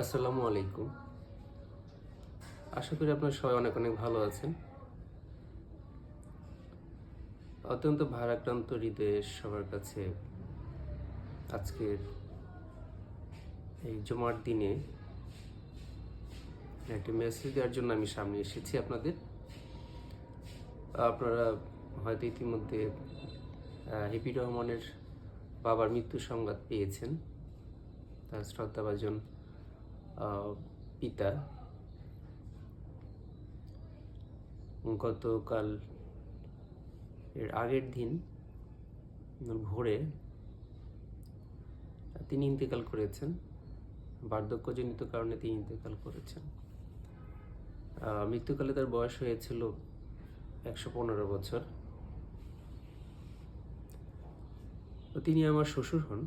আসসালামু আলাইকুম। আশা করি আপনারা সবাই অনেক অনেক ভালো আছেন। অত্যন্ত ভারাক্রান্ত হৃদয়ে সবার কাছে আজকের এই জুমার দিনে একটি মেসেজ দেওয়ার জন্য আমি সামনে এসেছি আপনাদের। আপনারা হয়তো ইতিমধ্যে হিপির রহমানের বাবার মৃত্যুর সংবাদ পেয়েছেন। তার শ্রদ্ধাভাজন পিতা গতকাল এর আগের দিন ভোরে তিনি ইন্তেকাল করেছেন। বার্ধক্যজনিত কারণে তিনি ইন্তেকাল করেছেন। মৃত্যুকালে তার বয়স হয়েছিল 115 বছর। তিনি আমার শ্বশুর হন,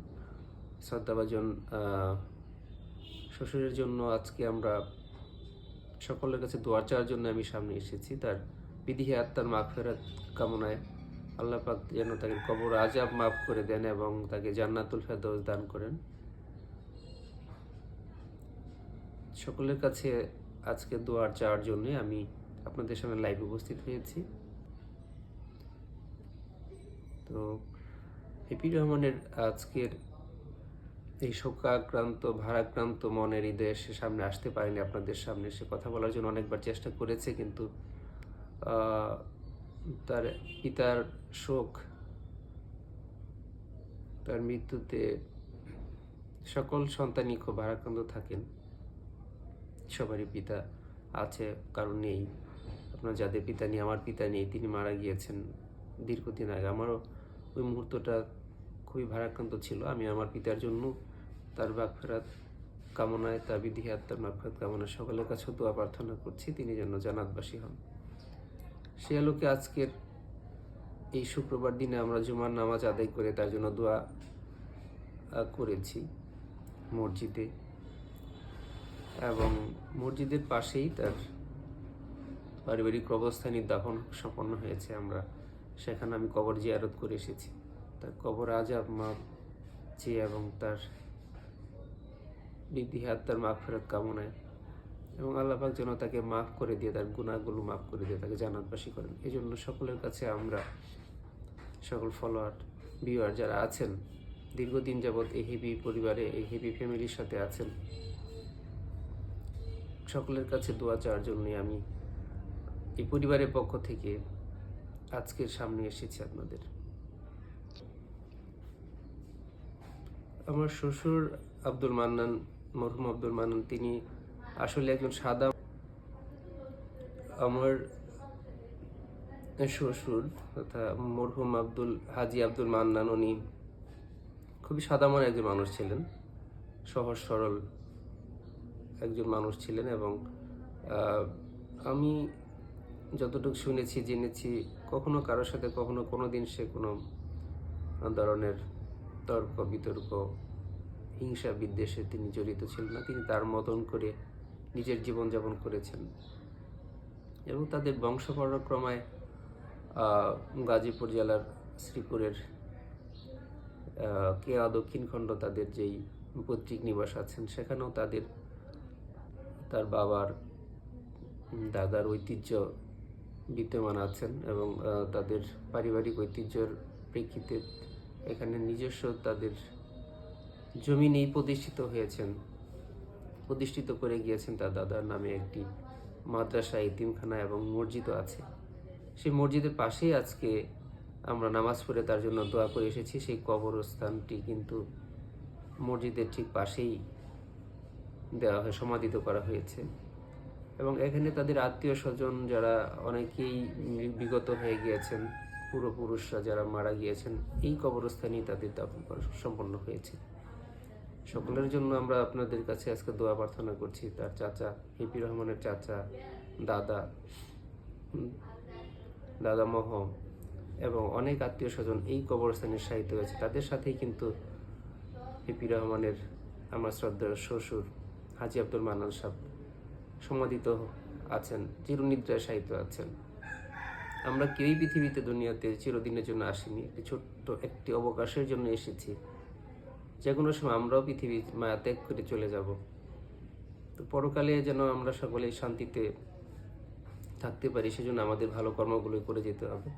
শ্রদ্ধাভাজন শ্বশুরের জন্য আজকে আমরা সকলের কাছে দোয়া চাওয়ার জন্য আমি সামনে এসেছি। তার বিধিহে আত্মার মাগফিরাত কামনায় আল্লাহ পাক যেন তাকে কবর আযাব মাফ করে দেন এবং তাকে জান্নাতুল ফেরদৌস দান করেন। সকলের কাছে আজকে দোয়া চাওয়ার জন্য আমি আপনাদের সামনে লাইভ উপস্থিত হয়েছি। তো হিপির রহমানের আজকের এই শোকাক্রান্ত ভারাক্রান্ত মনের হৃদয়ে সে সামনে আসতে পারেনি। আপনাদের সামনে সে কথা বলার জন্য অনেকবার চেষ্টা করেছে, কিন্তু তার পিতার শোক, তার মৃত্যুতে সকল সন্তানই খুব ভারাক্রান্ত থাকেন। সবারই পিতা আছে, কারণ নেই। আপনার যাদের পিতা নেই, আমার পিতা নেই, তিনি মারা গিয়েছেন দীর্ঘদিন আগে। আমারও ওই মুহূর্তটা খুবই ভারাক্রান্ত ছিল। আমি আমার পিতার জন্য তার মাগফিরাত কামনায়, তার বিধিহে আত্মার মাগফিরাত কামনায় সকলের কাছে দোয়া প্রার্থনা করছি, তিনি যেন জান্নাতবাসী হন। সে আলোকে আজকের এই শুক্রবার দিনে আমরা জুমার নামাজ আদায় করে তার জন্য দোয়া করেছি মসজিদে, এবং মসজিদের পাশেই তার পারিবারিক কবরস্থানে দাফন সম্পন্ন হয়েছে। আমরা সেখানে আমি কবর জিয়ারত করে এসেছি। তার কবর আযাব মাফ চেয়ে এবং তার বিধিহে আত্মার মাগফিরাত কামনায়, এবং আল্লাহ পাক যেন তাকে মাফ করে দিয়ে, তার গুনাহগুলো মাফ করে দিয়ে তাকে জান্নাতবাসী করেন। এই জন্য সকলের কাছে আমরা, সকল ফলোয়ার ভিউয়ার যারা আছেন দীর্ঘদিন যাবৎ এই হেভি পরিবারে, এই হেভি ফ্যামিলির সাথে আছেন, সকলের কাছে দোয়া চাওয়ার জন্যই আমি এই পরিবারের পক্ষ থেকে আজকের সামনে এসেছি আপনাদের। আমার শ্বশুর আব্দুল মান্নান, মরহুম আব্দুল মান্নান, তিনি আসলে একজন সাদা। আমার শ্বশুর তথা মরহুম হাজি আব্দুল মান্নান, উনি খুবই সাদা মনের একজন মানুষ ছিলেন, সহজ সরল একজন মানুষ ছিলেন। এবং আমি যতটুকু শুনেছি, জেনেছি, কখনো কারোর সাথে কোনো দিন সে কোনো ধরনের তর্ক বিতর্ক, হিংসা বিদ্বেষে তিনি জড়িত ছিলেন না। তিনি তার মতন করে নিজের জীবনযাপন করেছেন, এবং তাদের বংশ পরাক্রমায় গাজীপুর জেলার শ্রীপুরের কেয়া দক্ষিণ খণ্ড, তাদের যেই পৈতৃক নিবাস আছেন, সেখানেও তার বাবার দাদার ঐতিহ্য বিদ্যমান আছেন, এবং তাদের পারিবারিক ঐতিহ্যের প্রেক্ষিতে এখানে নিজস্ব তাদের জমি নেই প্রতিষ্ঠিত করে গিয়েছেন তার দাদার নামে একটি মাদ্রাসা, এতিমখানা এবং মসজিদও আছে। সেই মসজিদের পাশেই আজকে আমরা নামাজ পড়ে তার জন্য দোয়া করে এসেছি। সেই কবরস্থানটি কিন্তু মসজিদের ঠিক পাশেই সমাধিত করা হয়েছে, এবং এখানে তাদের আত্মীয় স্বজন যারা অনেকেই বিগত হয়ে গিয়েছেন, পূর্বপুরুষরা যারা মারা গিয়েছেন, এই কবরস্থানেই তাদের দাফন করা সম্পন্ন হয়েছে। সকলের জন্য আমরা আপনাদের কাছে আজকে দোয়া প্রার্থনা করছি। তার চাচা, হিপির রহমানের চাচা, দাদা মহ এবং অনেক আত্মীয় স্বজন এই কবরস্থানে শায়িত হয়েছে। তাদের সাথেই কিন্তু হিপির রহমানের আমার শ্রদ্ধার শ্বশুর হাজি আব্দুল মান্নান সাহেব সমাধিত আছেন, চিরনিদ্রায় শায়িত আছেন। আমরা কেউই পৃথিবীতে দুনিয়াতে চিরদিনের জন্য আসিনি, ছোট্ট একটি অবকাশের জন্য এসেছি। যে কোনো সময় আমরাও পৃথিবী মায়া ত্যাগ করে চলে যাব। তো পরকালে যেন আমরা সকলেই শান্তিতে থাকতে পারি, সেজন্য আমাদের ভালো কর্মগুলো করে যেতে হবে।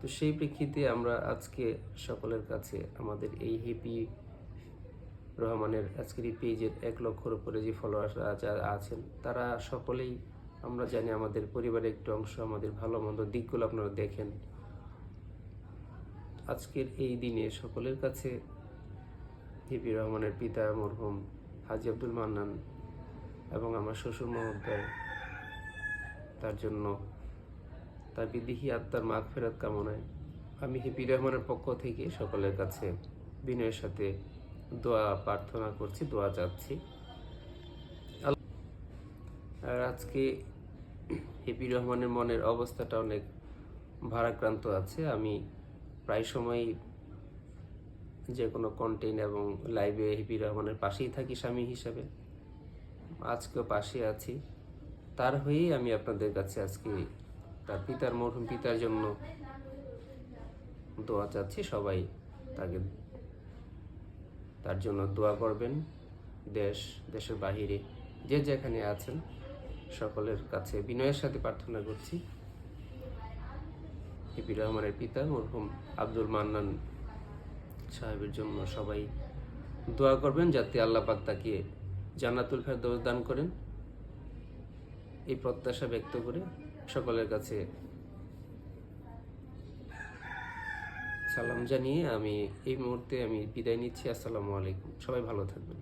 তো সেই প্রেক্ষিতে আমরা আজকে সকলের কাছে আমাদের এই হ্যাপি রহমানের আজকের এই পেজের 1 লক্ষর উপরে যে ফলোয়ার্সরা যারা আছেন, তারা সকলেই আমরা জানি আমাদের পরিবারের একটু অংশ, আমাদের ভালো মন্দ দিকগুলো আপনারা দেখেন। আজকের এই দিনে সকলের কাছে হ্যাপি রহমানের পিতা মরহুম হাজী আব্দুল মান্নান এবং আমার শ্বশুর মহোদয়, তার জন্য তার বিদেহী আত্মার মাগফিরাত কামনায় আমি হ্যাপি রহমানের পক্ষ থেকে সকলের কাছে বিনয়ের সাথে দোয়া প্রার্থনা করছি, দোয়া চাচ্ছি। আর আজকে হ্যাপি রহমানের মনের অবস্থাটা অনেক ভারাক্রান্ত আছে। আমি প্রায় সময়ই যে কোনো কন্টেন্ট এবং লাইভে হ্যাপি রহমানের পাশেই থাকি স্বামী হিসাবে, আজকেও পাশে আছি। তার হয়েই আমি আপনাদের কাছে আজকে তার পিতার মরহুম পিতার জন্য দোয়া চাচ্ছি। সবাই তার জন্য দোয়া করবেন। দেশের বাহিরে যে যেখানে আছেন সকলের কাছে বিনয়ের সাথে প্রার্থনা করছি, হ্যাপি রহমানের পিতা মরহুম আব্দুল মান্নান সাহেবের জন্য সবাই দোয়া করবেন, যাতে আল্লাহ পাক তাকে জান্নাতুল ফেরদৌস দান করেন। এই প্রত্যাশা ব্যক্ত করে সকলের কাছে সালাম জানিয়ে আমি এই মুহূর্তে বিদায় নিচ্ছি। আসসালামু আলাইকুম। সবাই ভালো থাকবেন।